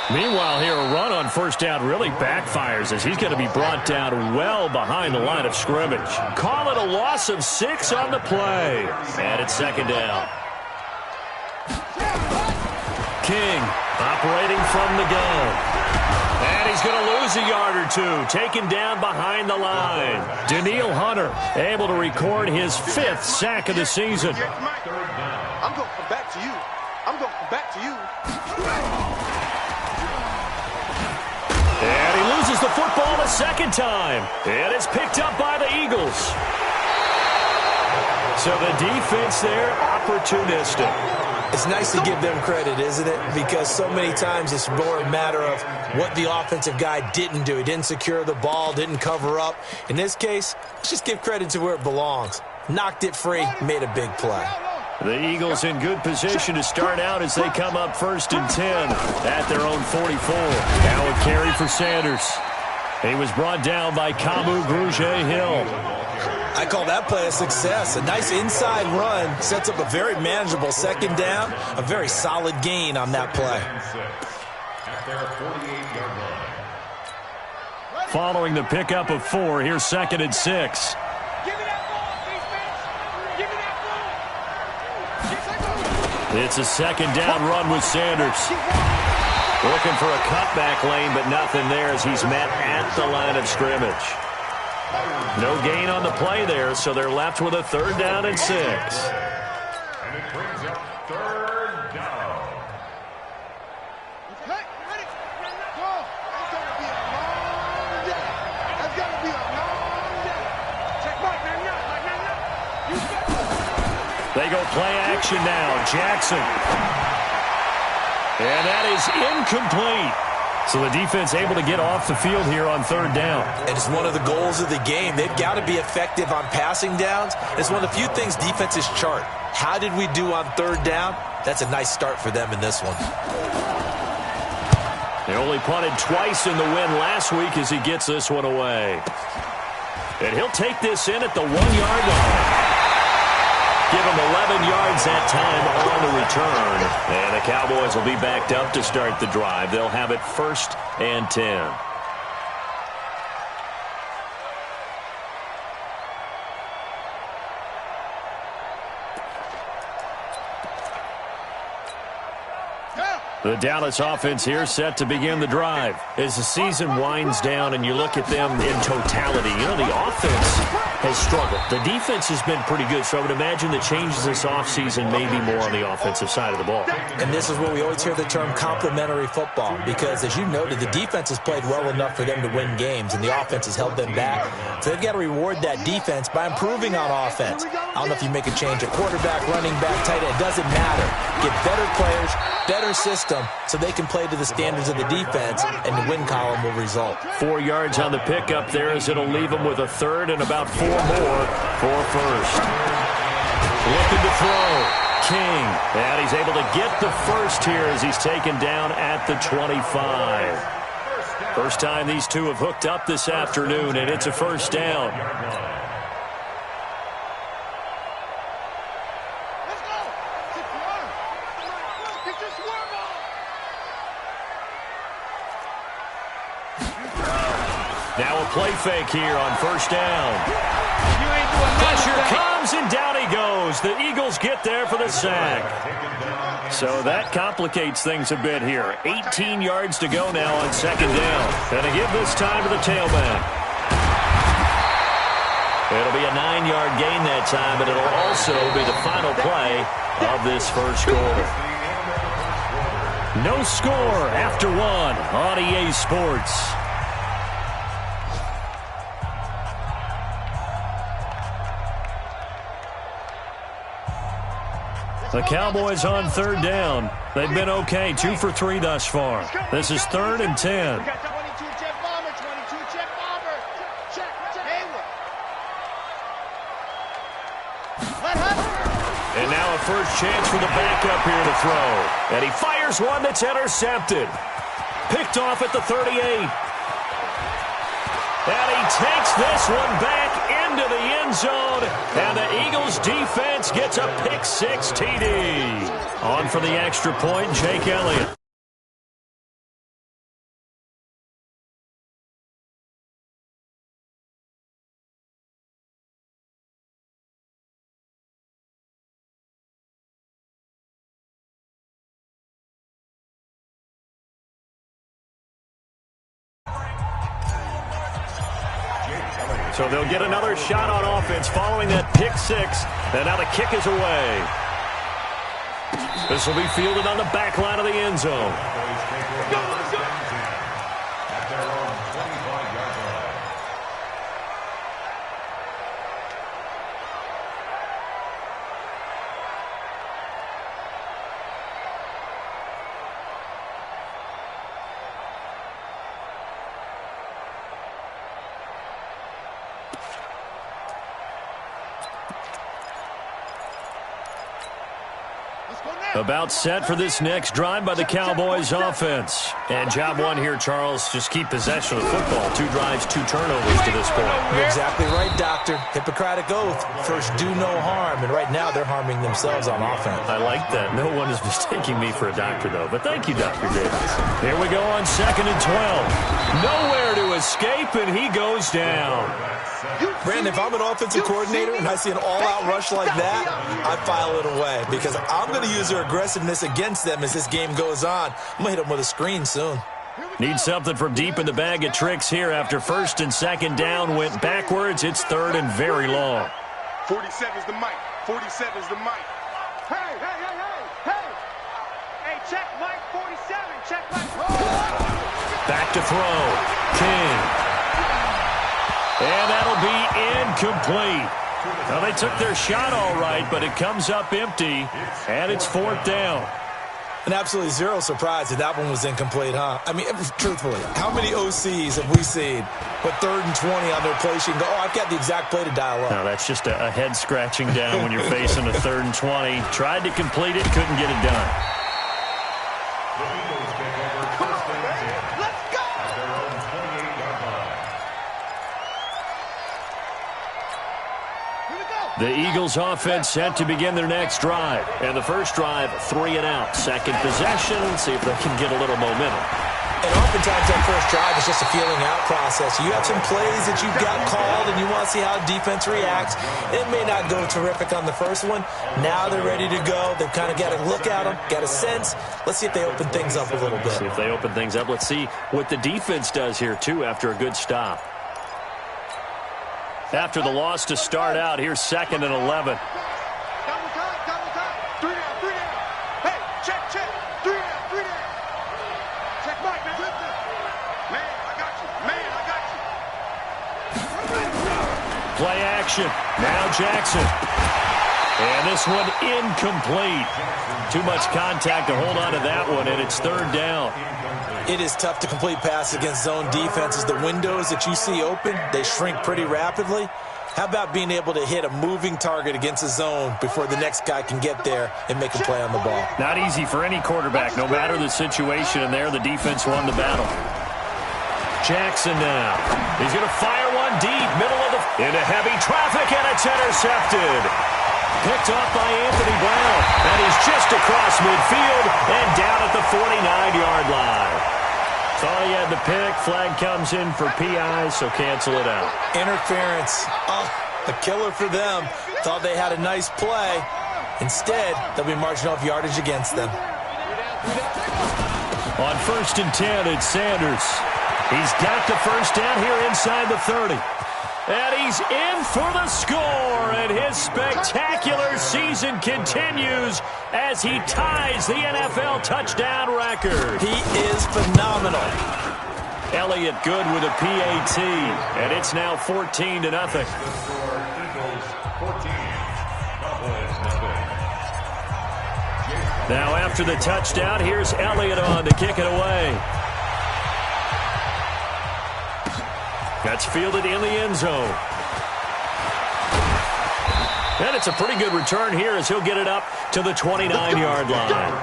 Meanwhile, here a run on first down really backfires as he's going to be brought down well behind the line of scrimmage. Call it a loss of 6 on the play. And it's second down. King operating from the gun. And he's going to lose a yard or two, taken down behind the line. Danielle Hunter able to record his 5th sack of the season. I'm going to come back to you. I'm going to come back to you. And he loses the football a second time. And it's picked up by the Eagles. So the defense there, opportunistic. It's nice to give them credit, isn't it? Because so many times it's more a matter of what the offensive guy didn't do. He didn't secure the ball, didn't cover up. In this case, let's just give credit to where it belongs. Knocked it free, made a big play. The Eagles in good position to start out as they come up 1st and 10 at their own 44. Now a carry for Sanders. He was brought down by Kamu Grugier-Hill. I call that play a success. A nice inside run sets up a very manageable second down. A very solid gain on that play. Following the pickup of 4, here's 2nd and 6. It's a second down run with Sanders. Looking for a cutback lane, but nothing there as he's met at the line of scrimmage. No gain on the play there, so they're left with a 3rd down and 6. And it brings up 3rd down. They go play action now. Jackson. And that is incomplete. So the defense able to get off the field here on 3rd down. And it's one of the goals of the game. They've got to be effective on passing downs. It's one of the few things defenses chart. How did we do on 3rd down? That's a nice start for them in this one. They only punted twice in the win last week as he gets this one away. And he'll take this in at the 1-yard line. Give him 11 yards that time on the return. And the Cowboys will be backed up to start the drive. They'll have it 1st and 10. The Dallas offense here set to begin the drive. As the season winds down and you look at them in totality, you know, the offense has struggled. The defense has been pretty good, so I would imagine the changes this offseason may be more on the offensive side of the ball. And this is where we always hear the term complementary football, because as you noted, the defense has played well enough for them to win games, and the offense has held them back. So they've got to reward that defense by improving on offense. I don't know if you make a change at quarterback, running back, tight end. It doesn't matter. Get better players, better system, so they can play to the standards of the defense, and the win column will result. 4 yards on the pickup there as it'll leave them with a 3rd and about 4 more for 1st. Looking to throw. King. And he's able to get the 1st here as he's taken down at the 25. First time these two have hooked up this afternoon, and it's a 1st down. Now a play fake here on 1st down. Pressure comes, and down he goes. The Eagles get there for the sack. So that complicates things a bit here. 18 yards to go now on 2nd down. And to give this time to the tailback. It'll be a 9-yard gain that time, but it'll also be the final play of this 1st quarter. No score after 1 on EA Sports. The Cowboys on 3rd down. They've been okay, 2 for 3 thus far. This is 3rd and 10. And now a first chance for the backup here to throw. And he fires one that's intercepted. Picked off at the 38. And he takes this one back into the end zone, and the Eagles defense gets a pick-six TD. On for the extra point, Jake Elliott. So they'll get another shot on offense following that pick-six, and now the kick is away. This will be fielded on the back line of the end zone. About set for this next drive by the Cowboys offense. And job one here, Charles, just keep possession of the football. 2 drives, 2 turnovers to this point. You're exactly right, Doctor. Hippocratic oath. First, do no harm. And right now, they're harming themselves on offense. I like that. No one is mistaking me for a doctor, though. But thank you, Dr. Davis. Here we go on 2nd and 12. Nowhere to escape, and he goes down. Brandon, if I'm an offensive coordinator and I see an all-out rush like that, I file it away because I'm going to use their aggressiveness against them as this game goes on. I'm going to hit them with a screen soon. Need something from deep in the bag of tricks here after 1st and 2nd down went backwards. It's 3rd and very long. 47's the mic. 47's the mic. Hey, hey, hey, hey, hey. Hey, check Mike 47. Check Mike. Back to throw. King. And that'll be incomplete. Now, they took their shot all right, but it comes up empty, and it's 4th down. And absolutely zero surprise that that one was incomplete, huh? I mean, truthfully, how many OCs have we seen with 3rd and 20 on their play sheet and go, oh, I've got the exact play to dial up? No, that's just a head scratching down when you're facing a 3rd and 20. Tried to complete it, couldn't get it done. The Eagles offense set to begin their next drive. And the first drive, 3 and out. Second possession, see if they can get a little momentum. And oftentimes that first drive is just a feeling out process. You have some plays that you've got called and you want to see how defense reacts. It may not go terrific on the first one. Now they're ready to go. They've kind of got to look at them, got a sense. Let's see if they open things up a little bit. See if they open things up. Let's see what the defense does here, too, after a good stop. After the loss to start out, here's 2nd and 11. Double time. 3 down, 3 down. Hey, check. 3 down. Check Mike, man. Man, I got you. Play action. Now Jackson. And this one incomplete. Too much contact to hold on to that one, and it's 3rd down. It is tough to complete passes against zone defenses. The windows that you see open, they shrink pretty rapidly. How about being able to hit a moving target against a zone before the next guy can get there and make a play on the ball? Not easy for any quarterback, no matter the situation, and there the defense won the battle. Jackson now. He's going to fire one deep, middle of the... into heavy traffic, and it's intercepted. Picked off by Anthony Brown, and he's just across midfield and down at the 49-yard line. Thought he had the pick. Flag comes in for PI, so cancel it out. Interference. Oh, a killer for them. Thought they had a nice play. Instead, they'll be marching off yardage against them. On 1st and 10, it's Sanders. He's got the first down here inside the 30. And he's in for the score, and his spectacular season continues as he ties the NFL touchdown record. He is phenomenal. Elliott good with a PAT, and it's now 14-0. Now after the touchdown, here's Elliott on to kick it away. That's fielded in the end zone. And it's a pretty good return here as he'll get it up to the 29-yard line.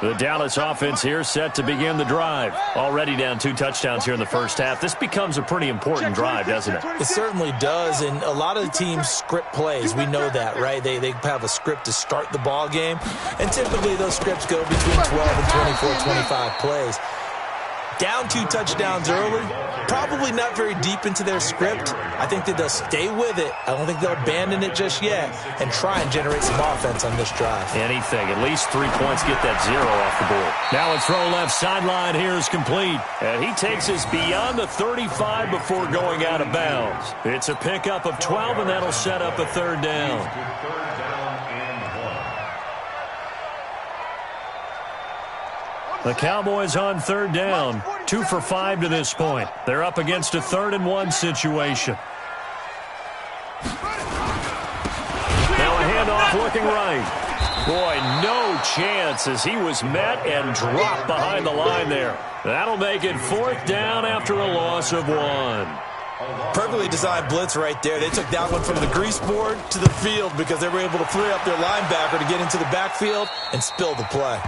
The Dallas offense here set to begin the drive. Already down 2 touchdowns here in the first half. This becomes a pretty important drive, doesn't it? It certainly does, and a lot of the teams script plays. We know that, right? They have a script to start the ball game, and typically those scripts go between 12 and 24, 25 plays. Down 2 touchdowns early, probably not very deep into their script. I think that they'll stay with it. I don't think they'll abandon it just yet and try and generate some offense on this drive. Anything. At least 3 points, get that 0 off the board. Now a throw left sideline here is complete. And he takes us beyond the 35 before going out of bounds. It's a pickup of 12, and that'll set up a 3rd down. The Cowboys on 3rd down, 2 for 5 to this point. They're up against a 3rd and 1 situation. Now a handoff looking right. Boy, no chance as he was met and dropped behind the line there. That'll make it 4th down after a loss of 1. Perfectly designed blitz right there. They took that one from the grease board to the field because they were able to free up their linebacker to get into the backfield and spill the play.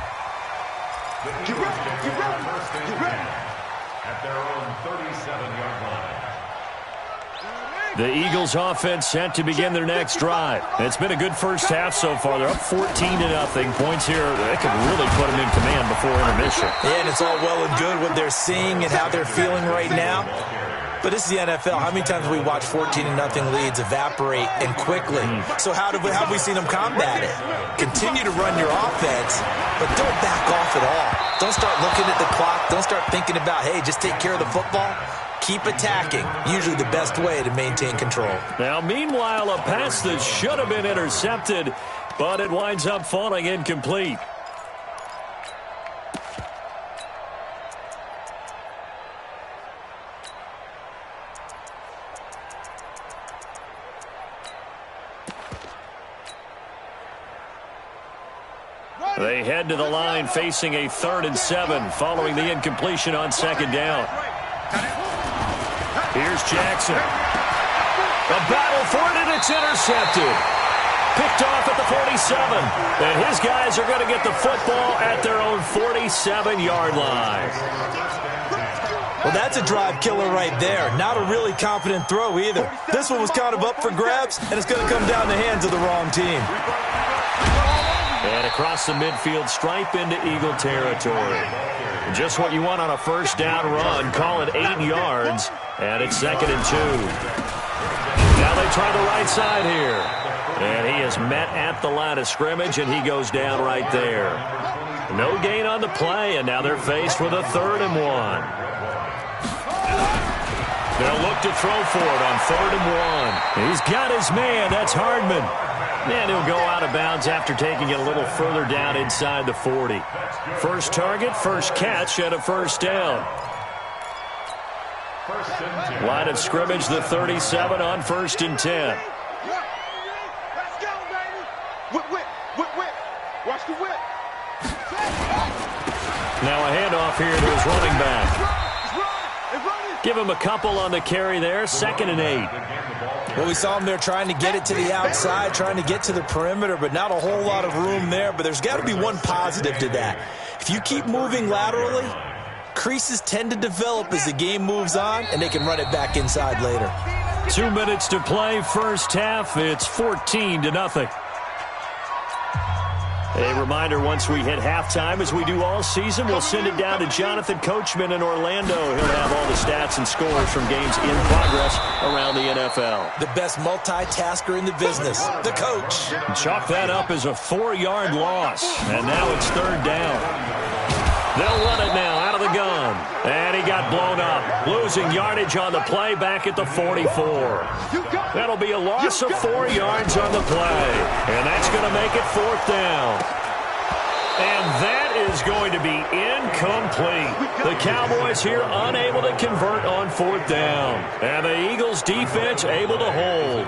Get ready. At their own 37-yard line. The Eagles offense set to begin their next drive. It's been a good first half so far. They're up 14-0. Points here, they could really put them in command before intermission. Yeah, and it's all well and good what they're seeing and how they're feeling right now. But this is the NFL. How many times have we watched 14-0 leads evaporate and quickly? So how have we seen them combat it? Continue to run your offense, but don't back off at all. Don't start looking at the clock. Don't start thinking about, hey, just take care of the football. Keep attacking. Usually the best way to maintain control. Now, meanwhile, a pass that should have been intercepted, but it winds up falling incomplete. They head to the line facing a 3rd and 7 following the incompletion on 2nd down. Here's Jackson. A battle for it, and it's intercepted. Picked off at the 47. And his guys are going to get the football at their own 47-yard line. Well, that's a drive killer right there. Not a really confident throw either. This one was kind of up for grabs, and it's going to come down the hands of the wrong team. And across the midfield stripe into Eagle territory. Just what you want on a 1st down run. Call it 8 yards. And it's 2nd and 2. Now they try the right side here. And he is met at the line of scrimmage, and he goes down right there. No gain on the play, and now they're faced with a 3rd and 1. They'll look to throw for it on 3rd and 1. He's got his man. That's Hardman. And he'll go out of bounds after taking it a little further down inside the 40. First target, first catch, and a 1st down. Line of scrimmage, the 37 on 1st and 10. Let's go, baby. Whip. Watch the whip. Now a handoff here to his running back. Give him a couple on the carry there. 2nd and 8. Well, we saw him there trying to get it to the outside, trying to get to the perimeter, but not a whole lot of room there. But there's got to be one positive to that. If you keep moving laterally, creases tend to develop as the game moves on, and they can run it back inside later. 2 minutes to play, first half. It's 14-0. A reminder, once we hit halftime, as we do all season, we'll send it down to Jonathan Coachman in Orlando. He'll have all the stats and scores from games in progress around the NFL. The best multitasker in the business, the coach. Chalk that up as a 4-yard loss, and now it's 3rd down. They'll run it now out of the gun. And he got blown up, losing yardage on the play back at the 44. That'll be a loss of 4 yards on the play. And that's going to make it 4th down. And that is going to be incomplete. The Cowboys here unable to convert on 4th down. And the Eagles defense able to hold.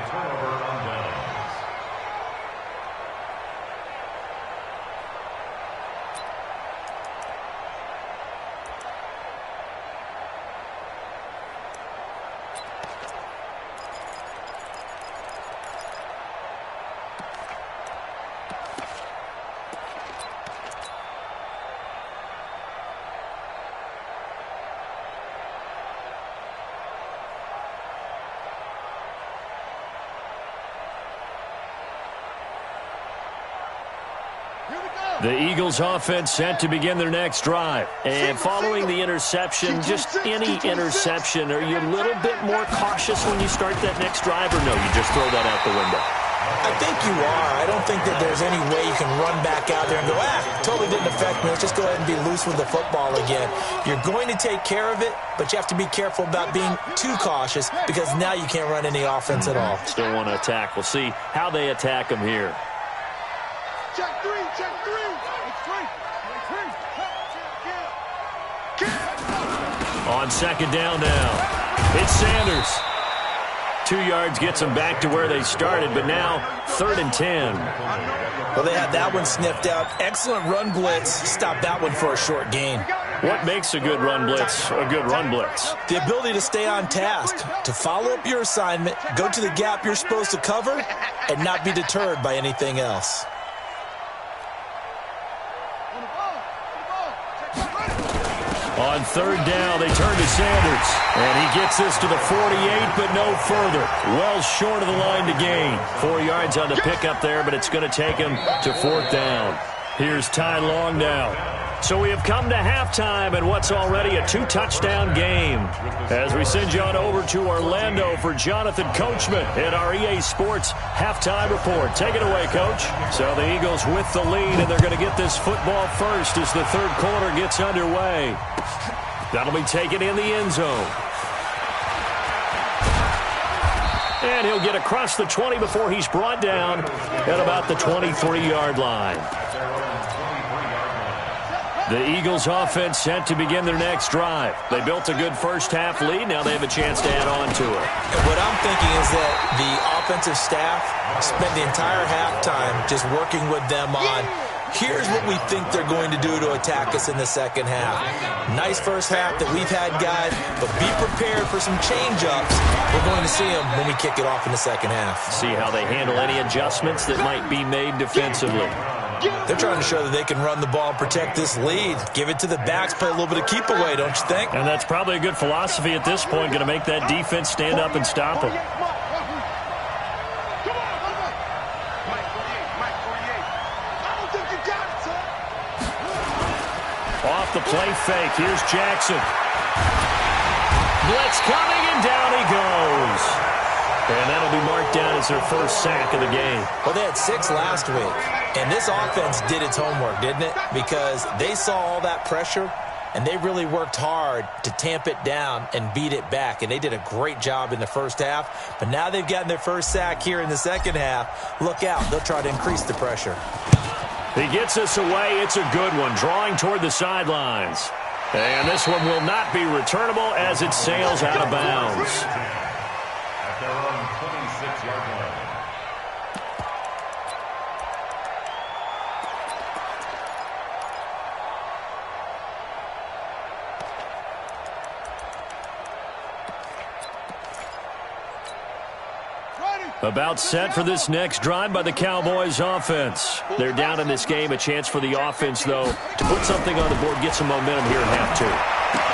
The Eagles offense set to begin their next drive. And following the interception, just any interception, are you a little bit more cautious when you start that next drive, or no, you just throw that out the window? I think you are. I don't think that there's any way you can run back out there and go, totally didn't affect me. Let's just go ahead and be loose with the football again. You're going to take care of it, but you have to be careful about being too cautious because now you can't run any offense at all. Still want to attack. We'll see how they attack them here. Check three, check three. On second down now, it's Sanders. 2 yards gets them back to where they started, but now 3rd and 10. Well, they had that one sniffed out. Excellent run blitz. Stop that one for a short gain. What makes a good run blitz a good run blitz? The ability to stay on task, to follow up your assignment, go to the gap you're supposed to cover, and not be deterred by anything else. On 3rd down, they turn to Sanders. And he gets this to the 48, but no further. Well short of the line to gain. 4 yards on the pickup there, but it's going to take him to 4th down. Here's Ty Long now. So we have come to halftime in what's already a 2-touchdown game. As we send you on over to Orlando for Jonathan Coachman at our EA Sports Halftime Report. Take it away, Coach. So the Eagles with the lead, and they're going to get this football first as the 3rd quarter gets underway. That'll be taken in the end zone. And he'll get across the 20 before he's brought down at about the 23-yard line. The Eagles offense set to begin their next drive. They built a good first-half lead. Now they have a chance to add on to it. And what I'm thinking is that the offensive staff spent the entire halftime just working with them on, here's what we think they're going to do to attack us in the second half. Nice first half that we've had, guys, but be prepared for some change-ups. We're going to see them when we kick it off in the second half. See how they handle any adjustments that might be made defensively. They're trying to show that they can run the ball and protect this lead. Give it to the backs, play a little bit of keep away, don't you think? And that's probably a good philosophy at this point, going to make that defense stand up and stop them. Off the play fake, here's Jackson. Blitz coming, and down he goes. And that'll be marked down as their first sack of the game. Well, they had 6 last week. And this offense did its homework, didn't it? Because they saw all that pressure, and they really worked hard to tamp it down and beat it back. And they did a great job in the first half. But now they've gotten their first sack here in the second half. Look out. They'll try to increase the pressure. He gets us away. It's a good one, drawing toward the sidelines. And this one will not be returnable as it sails out of bounds. At their own 26-yard line. About set for this next drive by the Cowboys offense. They're down in this game. A chance for the offense, though, to put something on the board, get some momentum here in half 2.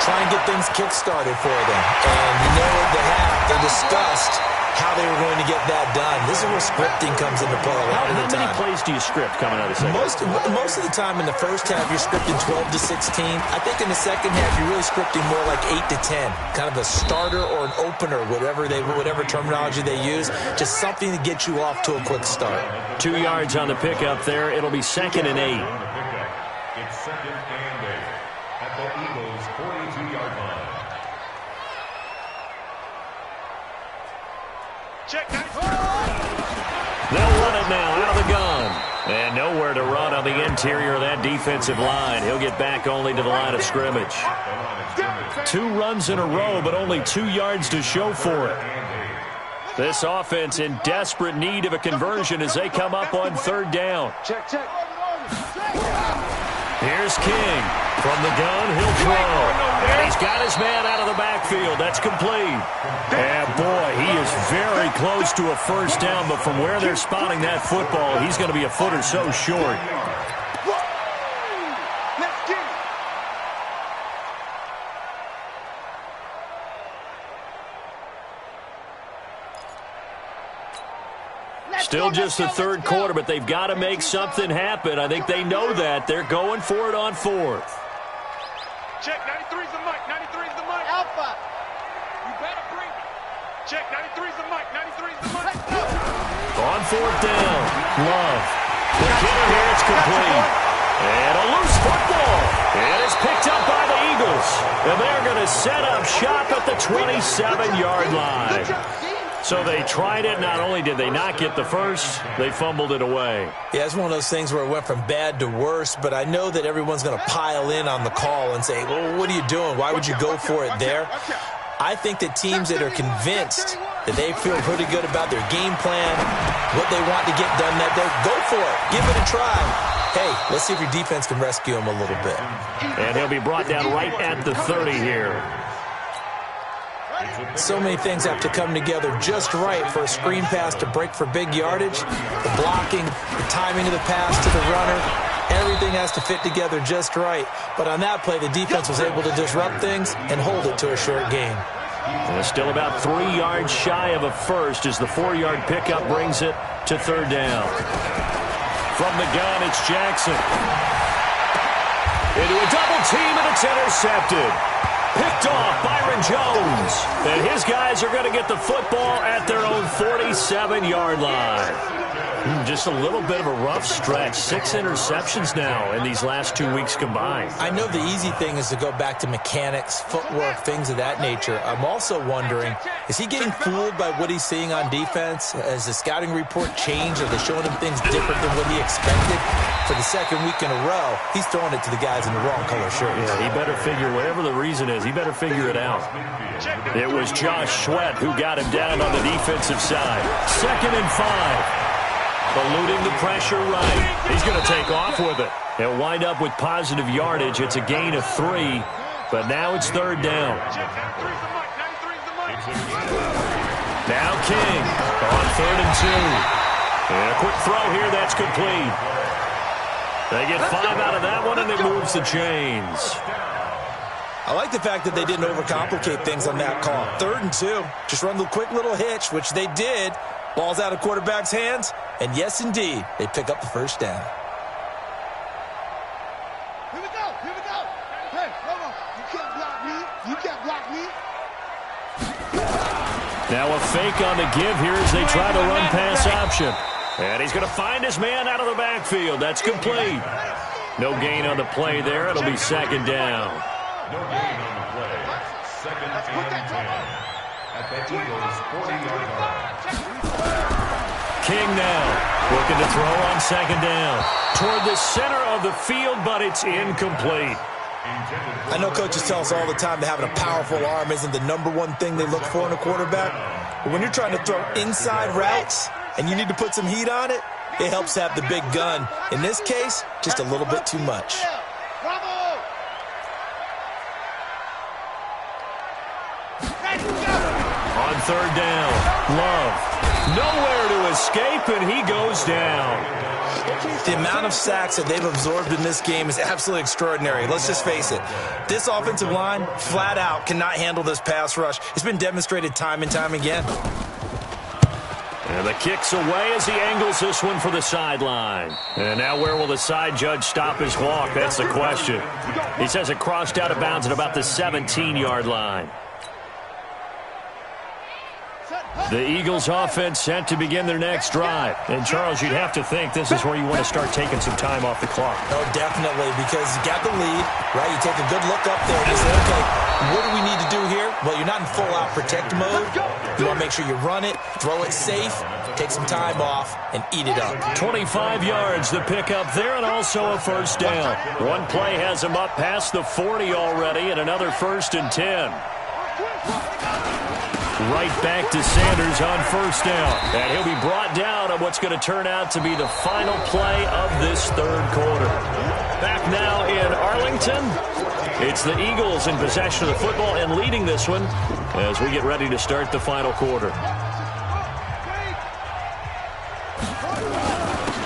Try and get things kick-started for them. And you know, at the half, they discussed how they were going to get that done. This is where scripting comes into play a lot of the time. How many plays do you script coming out of the second? Most of the time in the first half, you're scripting 12 to 16. I think in the second half, you're really scripting more like 8 to 10. Kind of a starter or an opener, whatever terminology they use. Just something to get you off to a quick start. 2 yards on the pickup there. It'll be 2nd and 8. It's 2nd and 8 at the Eagles' 42-yard line. Check that. They'll run it now out of the gun. And nowhere to run on the interior of that defensive line. He'll get back only to the line of scrimmage. 2 runs in a row, but only 2 yards to show for it. This offense in desperate need of a conversion as they come up on 3rd down. Check. Here's King. From the gun, he'll throw. And he's got his man out of the backfield. That's complete. And, boy, he is very close to a first down, but from where they're spotting that football, he's going to be a foot or so short. Let's get it. Still just the third quarter, but they've got to make something happen. I think they know that. They're going for it on fourth. Check, 93's the mic, 93's the mic. Alpha. You better bring it. Check, 93's the mic, 93's the mic. On fourth down, Love. The kicker here, it's complete. And a loose football. It is picked up by the Eagles. And they're going to set up shop at the 27-yard line. So they tried it. Not only did they not get the first, they fumbled it away. Yeah, it's one of those things where it went from bad to worse, but I know that everyone's going to pile in on the call and say, well, what are you doing? Why would you go for it there? I think that teams that are convinced that they feel pretty good about their game plan, what they want to get done that day, go for it. Give it a try. Hey, let's see if your defense can rescue him a little bit. And he'll be brought down right at the 30 here. So many things have to come together just right for a screen pass to break for big yardage. The blocking, the timing of the pass to the runner, everything has to fit together just right. But on that play, the defense was able to disrupt things and hold it to a short gain. And still about 3 yards shy of a first as the 4-yard pickup brings it to third down. From the gun, it's Jackson. Into a double team, and it's intercepted. Picked off Byron Jones. And his guys are going to get the football at their own 47-yard line. Just a little bit of a rough stretch. 6 interceptions now in these last 2 weeks combined. I know the easy thing is to go back to mechanics, footwork, things of that nature. I'm also wondering, is he getting fooled by what he's seeing on defense? Has the scouting report changed? Are they showing him things different than what he expected? For the second week in a row, he's throwing it to the guys in the wrong color shirts. Yeah, he better figure, whatever the reason is, he better figure it out. It was Josh Sweat who got him down on the defensive side. 2nd and 5. Eluding the pressure right. He's going to take off with it. He'll wind up with positive yardage. It's a gain of 3, but now it's third down. Now King on 3rd and 2. And a quick throw here, that's complete. They get 5 out of that one, and it moves the chains. I like the fact that they didn't overcomplicate things on that call. 3rd and 2. Just run the quick little hitch, which they did. Ball's out of quarterback's hands, and yes, indeed, they pick up the first down. Here we go, here we go. Hey, hold on. You can't block me. You can't block me. Now a fake on the give here as they try to run pass option. And he's going to find his man out of the backfield. That's complete. No gain on the play there. It'll be 2nd down. No gain on the play. 2nd and 10. At the Eagles' 40-yard line. King now looking to throw on 2nd down. Toward the center of the field, but it's incomplete. I know coaches tell us all the time that having a powerful arm isn't the #1 thing they look for in a quarterback. But when you're trying to throw inside routes and you need to put some heat on it, it helps have the big gun. In this case, just a little bit too much. On 3rd down, Love. Nowhere to escape, and he goes down. The amount of sacks that they've absorbed in this game is absolutely extraordinary. Let's just face it. This offensive line, flat out, cannot handle this pass rush. It's been demonstrated time and time again. And the kick's away as he angles this one for the sideline. And now where will the side judge stop his walk? That's the question. He says it crossed out of bounds at about the 17-yard line. The Eagles offense set to begin their next drive. And, Charles, you'd have to think this is where you want to start taking some time off the clock. Oh, definitely, because you got the lead, right? You take a good look up there and you say, okay, what do we need to do here? Well, you're not in full-out protect mode. You want to make sure you run it, throw it safe, take some time off, and eat it up. 25 yards the pickup there, and also a first down. One play has him up past the 40 already, and another 1st and 10. Right back to Sanders on 1st down. And he'll be brought down on what's going to turn out to be the final play of this 3rd quarter. Back now in Arlington. It's the Eagles in possession of the football and leading this one as we get ready to start the final quarter.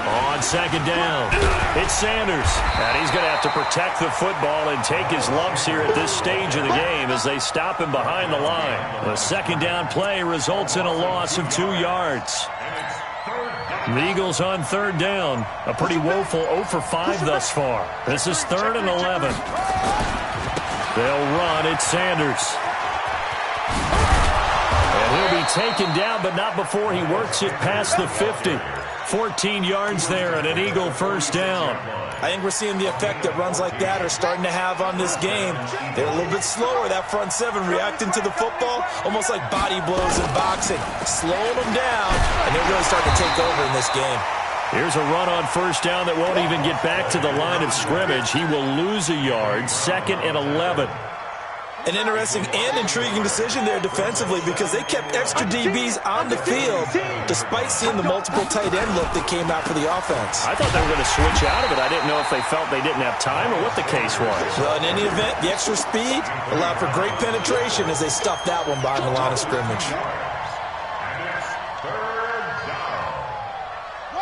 On 2nd down, it's Sanders. And he's going to have to protect the football and take his lumps here at this stage of the game as they stop him behind the line. The 2nd down play results in a loss of 2 yards. And it's 3rd The Eagles on third down. A pretty woeful 0 for 5 thus far. This is 3rd and 11. They'll run. It's Sanders. And he'll be taken down, but not before he works it past the 50. 14 yards there and an Eagle first down. I think we're seeing the effect that runs like that are starting to have on this game. They're a little bit slower, that front seven, reacting to the football, almost like body blows in boxing, slowing them down, and they're really starting to take over in this game. Here's a run on first down that won't even get back to the line of scrimmage. He will lose a yard, 2nd and 11. An interesting and intriguing decision there defensively because they kept extra DBs on the field despite seeing the multiple tight end look that came out for the offense. I thought they were going to switch out of it. I didn't know if they felt they didn't have time or what the case was. Well, in any event, the extra speed allowed for great penetration as they stuffed that one behind the line of scrimmage.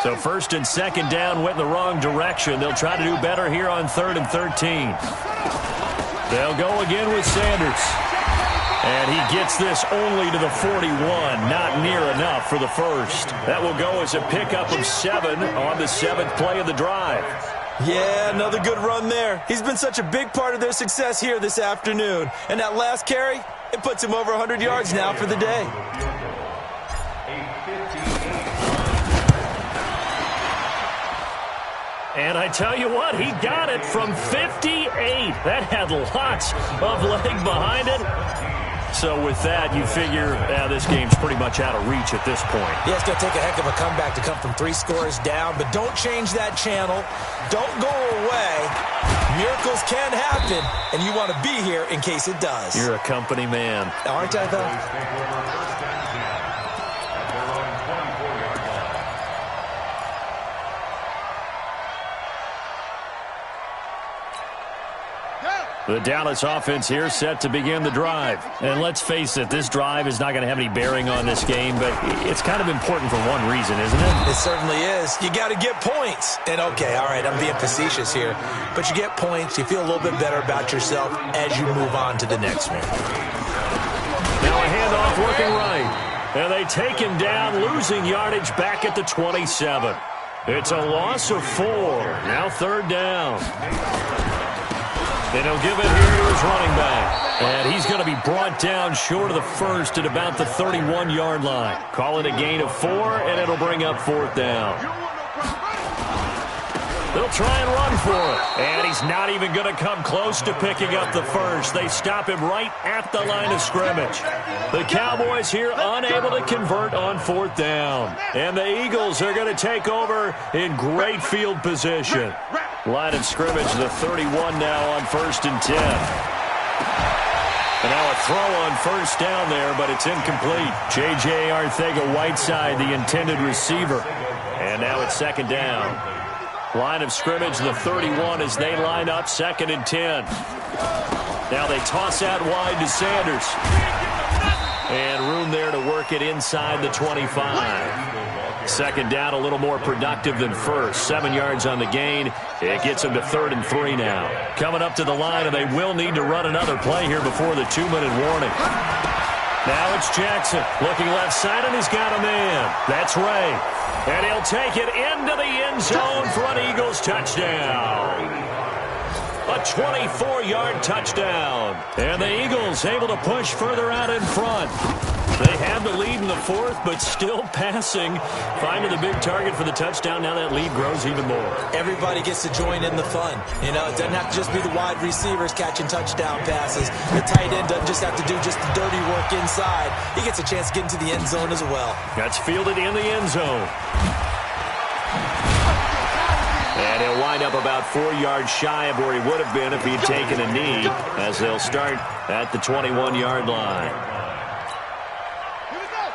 So 1st and 2nd down went in the wrong direction. They'll try to do better here on 3rd and 13. They'll go again with Sanders. And he gets this only to the 41. Not near enough for the first. That will go as a pickup of 7 on the 7th play of the drive. Yeah, another good run there. He's been such a big part of their success here this afternoon. And that last carry, it puts him over 100 yards now for the day. And I tell you what, he got it from 58. That had lots of leg behind it. So with that, you figure this game's pretty much out of reach at this point. Yeah, it's going to take a heck of a comeback to come from 3 scores down, but don't change that channel. Don't go away. Miracles can happen, and you want to be here in case it does. You're a company man. Aren't I, though? The Dallas offense here set to begin the drive. And let's face it, this drive is not going to have any bearing on this game, but it's kind of important for one reason, isn't it? It certainly is. You got to get points. And okay, all right, I'm being facetious here, but you get points, you feel a little bit better about yourself as you move on to the next one. Now a handoff working right. And they take him down, losing yardage back at the 27. It's a loss of 4. Now 3rd down. And he'll give it here to his running back. And he's going to be brought down short of the first at about the 31-yard line. Call it a gain of 4, and it'll bring up 4th down. They'll try and run for it. And he's not even going to come close to picking up the first. They stop him right at the line of scrimmage. The Cowboys here unable to convert on 4th down. And the Eagles are going to take over in great field position. Line of scrimmage, the 31 now on 1st and 10. And now a throw on 1st down there, but it's incomplete. J.J. Arcega-Whiteside, the intended receiver. And now it's 2nd down. Line of scrimmage, the 31 as they line up 2nd and 10. Now they toss out wide to Sanders. And room there to work it inside the 25. 2nd down, a little more productive than first. 7 yards on the gain. It gets them to 3rd and 3 now. Coming up to the line, and they will need to run another play here before the 2-minute warning. Now it's Jackson looking left side, and he's got a man. That's Ray. And he'll take it into the end zone for an Eagles touchdown. A 24-yard touchdown. And the Eagles able to push further out in front. They have the lead in the 4th, but still passing. Finding the big target for the touchdown. Now that lead grows even more. Everybody gets to join in the fun. You know, it doesn't have to just be the wide receivers catching touchdown passes. The tight end doesn't just have to do just the dirty work inside. He gets a chance to get into the end zone as well. That's fielded in the end zone. And he'll wind up about 4 yards shy of where he would have been if he'd taken a knee, as they'll start at the 21-yard line.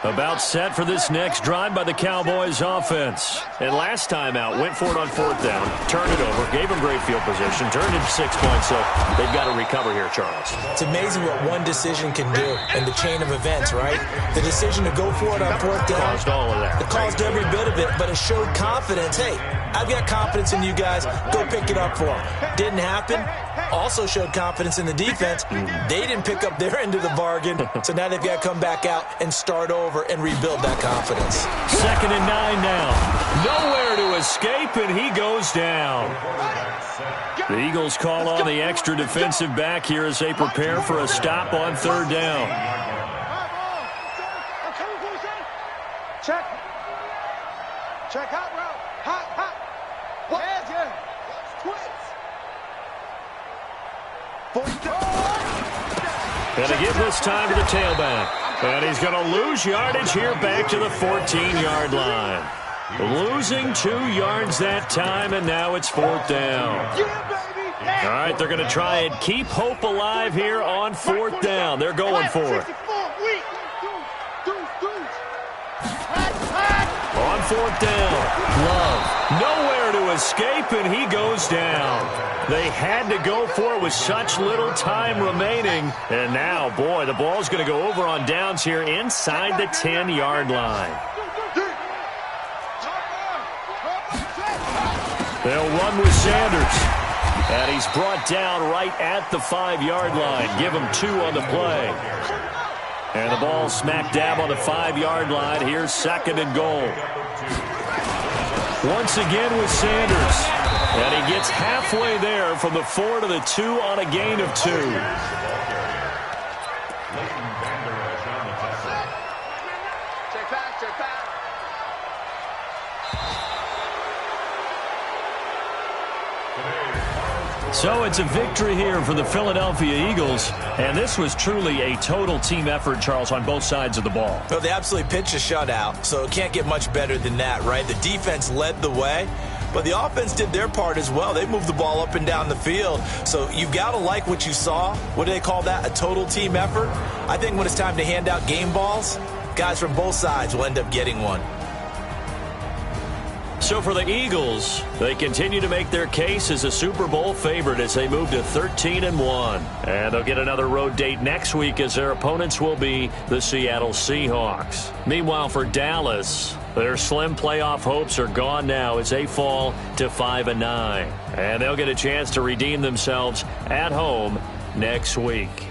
About set for this next drive by the Cowboys offense. And last time out, went for it on 4th down, turned it over, gave them great field position, turned it 6 points, so they've got to recover here, Charles. It's amazing what one decision can do in the chain of events, right? The decision to go for it on 4th down. Caused all of that. It caused every bit of it, but it showed confidence. Hey, I've got confidence in you guys. Go pick it up for them. Didn't happen. also showed confidence in the defense. They didn't pick up their end of the bargain, so now they've got to come back out and start over and rebuild that confidence. 2nd and 9 now. Nowhere to escape, and he goes down. The Eagles call on the extra defensive back here as they prepare for a stop on 3rd down. Check. Check hot route. Hot. And they give this time to the tailback. And he's going to lose yardage here back to the 14-yard line. Losing 2 yards that time, and now it's 4th down. All right, they're going to try and keep hope alive here on 4th down. They're going for it. On 4th down, Love, nowhere to escape, and he goes down. They had to go for it with such little time remaining. And now, boy, the ball's going to go over on downs here inside the 10-yard line. They'll run with Sanders. And he's brought down right at the 5-yard line. Give him 2 on the play. And the ball smack dab on the 5-yard line. Here's 2nd and goal. Once again with Sanders. And he gets halfway there from the 4 to the 2 on a gain of 2. Check back. So it's a victory here for the Philadelphia Eagles, and this was truly a total team effort, Charles, on both sides of the ball. Well, they absolutely pitched a shutout, so it can't get much better than that, right? The defense led the way, but the offense did their part as well. They moved the ball up and down the field, so you've got to like what you saw. What do they call that? A total team effort? I think when it's time to hand out game balls, guys from both sides will end up getting one. So for the Eagles, they continue to make their case as a Super Bowl favorite as they move to 13-1. And they'll get another road date next week as their opponents will be the Seattle Seahawks. Meanwhile, for Dallas, their slim playoff hopes are gone now as they fall to 5-9. And they'll get a chance to redeem themselves at home next week.